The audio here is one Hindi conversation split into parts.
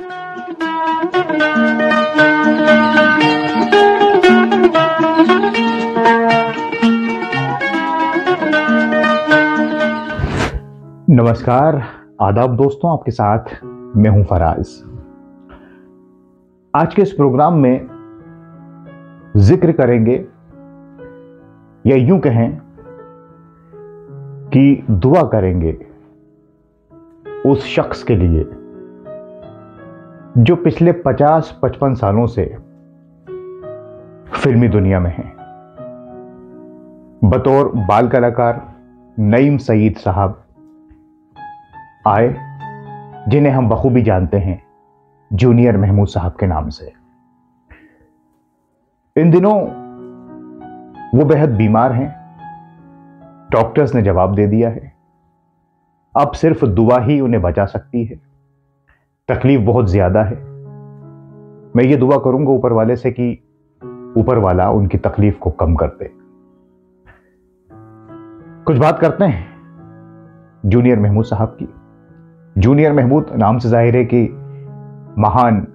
नमस्कार, आदाब दोस्तों, आपके साथ मैं हूं फराज। आज के इस प्रोग्राम में जिक्र करेंगे, या यूं कहें कि दुआ करेंगे उस शख्स के लिए जो पिछले 50-55 सालों से फिल्मी दुनिया में है। बतौर बाल कलाकार नईम सईद साहब आए, जिन्हें हम बखूबी जानते हैं जूनियर महमूद साहब के नाम से। इन दिनों वो बेहद बीमार हैं। डॉक्टर्स ने जवाब दे दिया है अब सिर्फ दुआ ही उन्हें बचा सकती है। तकलीफ बहुत ज्यादा है। मैं ये दुआ करूंगा ऊपर वाले से कि ऊपर वाला उनकी तकलीफ को कम कर दे। कुछ बात करते हैं जूनियर महमूद साहब की। जूनियर महमूद नाम से जाहिर है कि महान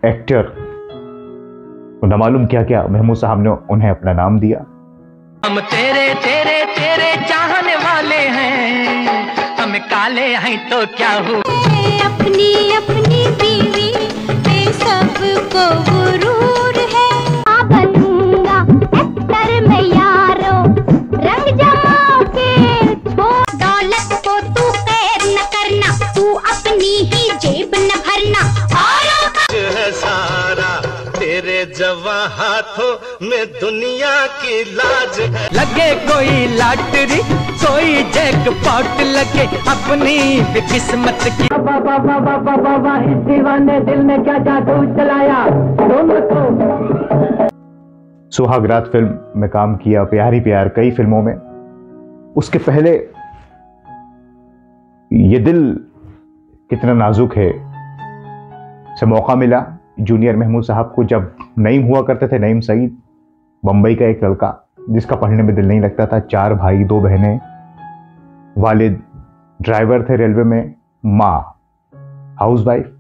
एक्टर, न मालूम क्या क्या महमूद साहब ने उन्हें अपना नाम दिया। हम तेरे तेरे तेरे चाहने वाले हैं, हम काले हैं तो क्या हुआ। अपनी अपनी बीवी पे सबको गुरूर है। बनूंगा एक्टर में यारो, रंग जमा के छोड़। दौलत को तू खैर न करना, तू अपनी ही जेब न भरना। है सारा तेरे जवा हाथों में दुनिया की लाज है। लगे कोई लॉटरी कोई जैकपॉट लगे अपनी भी किस्मत की। बाबा इस दीवाने दिल ने क्या जादू चलाया तुमको। सुहाग रात फिल्म में काम किया, प्यारी प्यार कई फिल्मों में। उसके पहले ये दिल कितना नाजुक है से मौका मिला जूनियर महमूद साहब को, जब नईम हुआ करते थे। नईम सईद बंबई का एक लड़का जिसका पढ़ने में दिल नहीं लगता था। 4 भाई 2 बहनें, वालिद ड्राइवर थे रेलवे में, माँ हाउसवाइफ,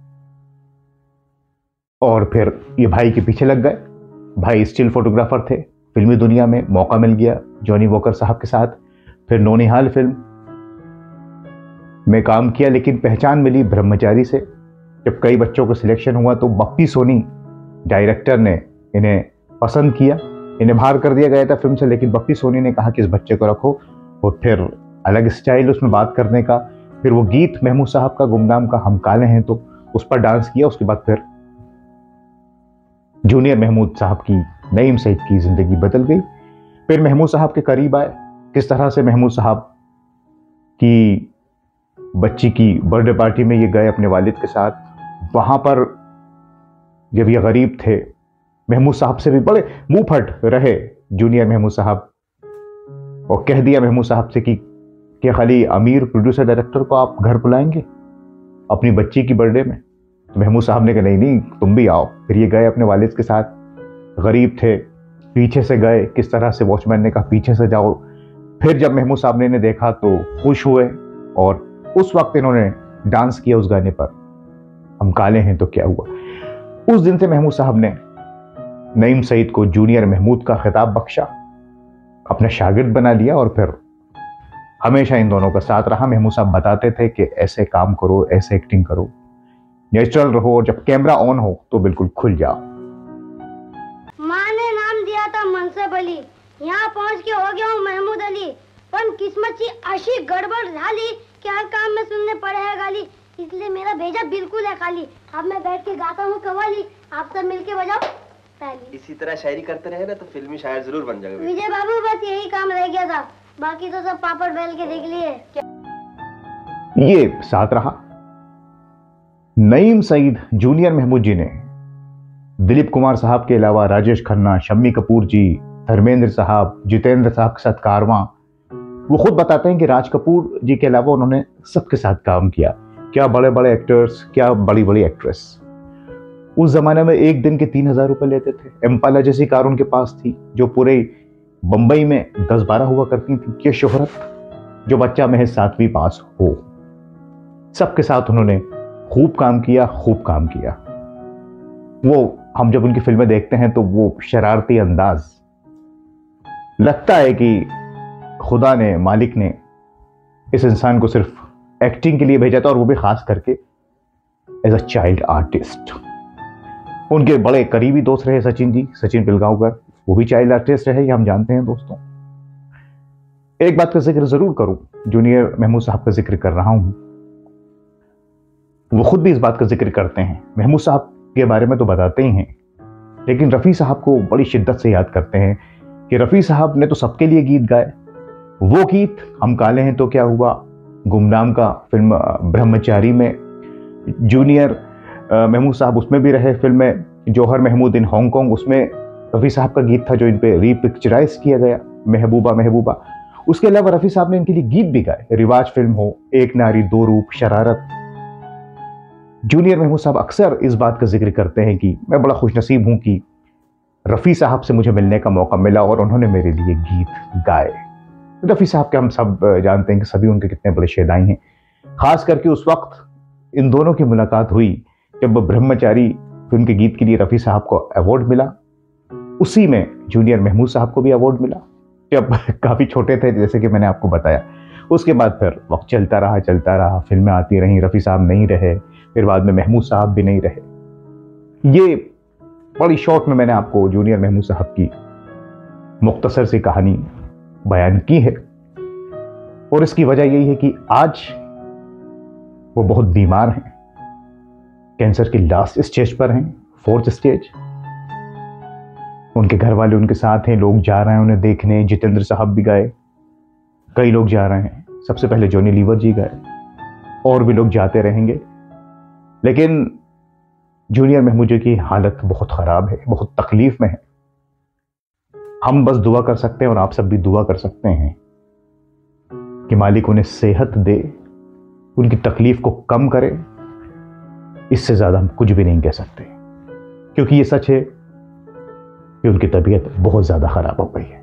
और फिर ये भाई के पीछे लग गए। भाई स्टिल फोटोग्राफर थे। फिल्मी दुनिया में मौका मिल गया जॉनी वॉकर साहब के साथ। फिर नौनिहाल फिल्म में काम किया, लेकिन पहचान मिली ब्रह्मचारी से। जब कई बच्चों को सिलेक्शन हुआ तो बप्पी सोनी डायरेक्टर ने इन्हें पसंद किया। इन्हें बाहर कर दिया गया था फिल्म से, लेकिन बप्पी सोनी ने कहा कि इस बच्चे को रखो। और फिर अलग स्टाइल उसमें बात करने का। फिर वो गीत महमूद साहब का गुमनाम का हम काले हैं तो उस पर डांस किया। उसके बाद फिर जूनियर महमूद साहब की, नईम सईद की जिंदगी बदल गई। फिर महमूद साहब के करीब आए। किस तरह से महमूद साहब की बच्ची की बर्थडे पार्टी में ये गए अपने वालिद के साथ। वहां पर जब ये गरीब थे, महमूद साहब से भी बड़े मुंह फट रहे जूनियर महमूद साहब, और कह दिया महमूद साहब से कि खाली अमीर प्रोड्यूसर डायरेक्टर को आप घर बुलाएंगे अपनी बच्ची की बर्थडे में। तो महमूद साहब ने कहा नहीं तुम भी आओ। फिर ये गए अपने वालिद के साथ। गरीब थे, पीछे से गए। किस तरह से वॉचमैन ने कहा पीछे से जाओ। फिर जब महमूद साहब ने इन्हें देखा तो खुश हुए, और उस वक्त इन्होंने डांस किया उस गाने पर, हम काले हैं तो क्या हुआ। उस दिन से महमूद साहब ने नईम सईद को जूनियर महमूद का खिताब बख्शा, अपना शागिर्द बना लिया, और फिर हमेशा इन दोनों का साथ रहा। महमूद साहब बताते थे कि ऐसे काम करो, ऐसे एक्टिंग करो, नेचुरल रहो, और जब कैमरा ऑन हो तो बिल्कुल खुल जाओ। माँ ने नाम दिया था मनसब अली, यहाँ पहुँच के हो गया हूँ महमूद अली। पर किस्मत की अशी गड़बड़ झाली कि हर काम में सुनने पड़े है गाली, इसलिए मेरा भेजा बिल्कुल है खाली। अब मैं बैठ के गाता हूँ कव्वाली, आप सब मिलके बजाओ ताली। इसी तरह शायरी करते रहे ना तो फिल्मी शायर जरूर बन जाएगा। विजय बाबू बस यही काम रह गया था, बाकी तो सब पापड़ बेल के देख लिए। ये साथ रहा। नईम सईद जूनियर महमूद जी ने दिलीप कुमार साहब के अलावा राजेश खन्ना, शम्मी कपूर जी, धर्मेंद्र साहब, जितेंद्र साहब के साथ कारवां। वो खुद बताते हैं कि राज कपूर जी के अलावा उन्होंने सबके साथ काम किया। क्या बड़े बड़े एक्टर्स, क्या बड़ी बड़ी एक्ट्रेस। उस जमाने में एक दिन के 3000 रुपए लेते थे। एम्पाला जैसी कार उनके पास थी जो पूरे बंबई में 10-12 हुआ करती थी। ये शोहरत, जो बच्चा महज 7वीं पास हो। सबके साथ उन्होंने खूब काम किया, खूब काम किया। वो हम जब उनकी फिल्में देखते हैं तो वो शरारती अंदाज, लगता है कि खुदा ने, मालिक ने इस इंसान को सिर्फ एक्टिंग के लिए भेजा था, और वो भी खास करके एज अ चाइल्ड आर्टिस्ट। उनके बड़े करीबी दोस्त रहे सचिन जी, सचिन पिलगांवकर, वो भी चाइल्ड आर्टिस्ट रहे, ये हम जानते हैं दोस्तों। एक बात का जिक्र जरूर करूं, जूनियर महमूद साहब का जिक्र कर रहा हूं, वो खुद भी इस बात का जिक्र करते हैं। महमूद साहब के बारे में तो बताते ही हैं, लेकिन रफ़ी साहब को बड़ी शिद्दत से याद करते हैं कि रफ़ी साहब ने तो सबके लिए गीत गाए। वो गीत हम काले हैं तो क्या हुआ, गुमनाम का फिल्म ब्रह्मचारी में जूनियर महमूद साहब उसमें भी रहे। फिल्म में जौहर महमूद इन हांगकांग, उसमें रफ़ी साहब का गीत था जो इन पे रीपिक्चराइज किया गया, महबूबा महबूबा। उसके अलावा रफ़ी साहब ने इनके लिए गीत भी गाए, रिवाज फिल्म हो, एक नारी दो रूप, शरारत। जूनियर महमूद साहब अक्सर इस बात का जिक्र करते हैं कि मैं बड़ा खुशनसीब हूं कि रफ़ी साहब से मुझे मिलने का मौका मिला और उन्होंने मेरे लिए गीत गाए। रफ़ी साहब के हम सब जानते हैं कि सभी उनके कितने बड़े शेदाई हैं। खास करके उस वक्त इन दोनों की मुलाकात हुई जब ब्रह्मचारी फिल्म के गीत के लिए रफ़ी साहब को अवार्ड मिला। उसी में जूनियर महमूद साहब को भी अवार्ड मिला जब काफ़ी छोटे थे, जैसे कि मैंने आपको बताया। उसके बाद फिर वक्त चलता रहा, फिल्में आती रहीं, रफ़ी साहब नहीं रहे, फिर बाद में महमूद साहब भी नहीं रहे। ये बड़ी शॉर्ट में मैंने आपको जूनियर महमूद साहब की मुख्तसर सी कहानी बयान की है, और इसकी वजह यही है कि आज वो बहुत बीमार हैं, कैंसर की लास्ट स्टेज पर हैं, 4th स्टेज। उनके घर वाले उनके साथ हैं, लोग जा रहे हैं उन्हें देखने। जितेंद्र साहब भी गए, कई लोग जा रहे हैं, सबसे पहले जॉनी लीवर जी गए, और भी लोग जाते रहेंगे। लेकिन जूनियर महमूद जी की हालत बहुत ख़राब है, बहुत तकलीफ में है। हम बस दुआ कर सकते हैं, और आप सब भी दुआ कर सकते हैं कि मालिक उन्हें सेहत दे, उनकी तकलीफ को कम करे। इससे ज़्यादा हम कुछ भी नहीं कह सकते, क्योंकि ये सच है कि उनकी तबीयत बहुत ज़्यादा ख़राब हो गई है।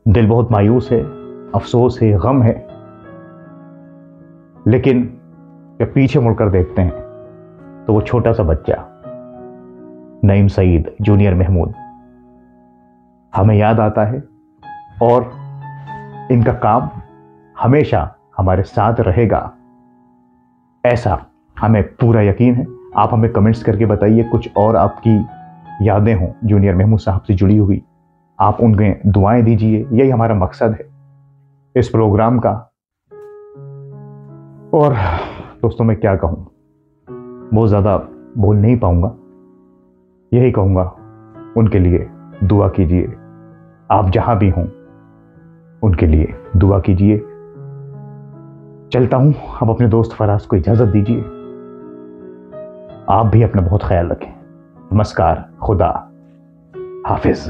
दिल बहुत मायूस है, अफसोस है, गम है। लेकिन जब पीछे मुड़कर देखते हैं तो वो छोटा सा बच्चा नईम सईद, जूनियर महमूद, हमें याद आता है, और इनका काम हमेशा हमारे साथ रहेगा, ऐसा हमें पूरा यकीन है। आप हमें कमेंट्स करके बताइए कुछ और आपकी यादें हों जूनियर महमूद साहब से जुड़ी हुई, आप उन्हें दुआएं दीजिए। यही हमारा मकसद है इस प्रोग्राम का। और दोस्तों मैं क्या कहूँ, बहुत ज़्यादा बोल नहीं पाऊंगा, यही कहूँगा उनके लिए दुआ कीजिए। आप जहाँ भी हों उनके लिए दुआ कीजिए। चलता हूँ, अब अपने दोस्त फराज को इजाज़त दीजिए। आप भी अपना बहुत ख्याल रखें। नमस्कार, खुदा हाफिज।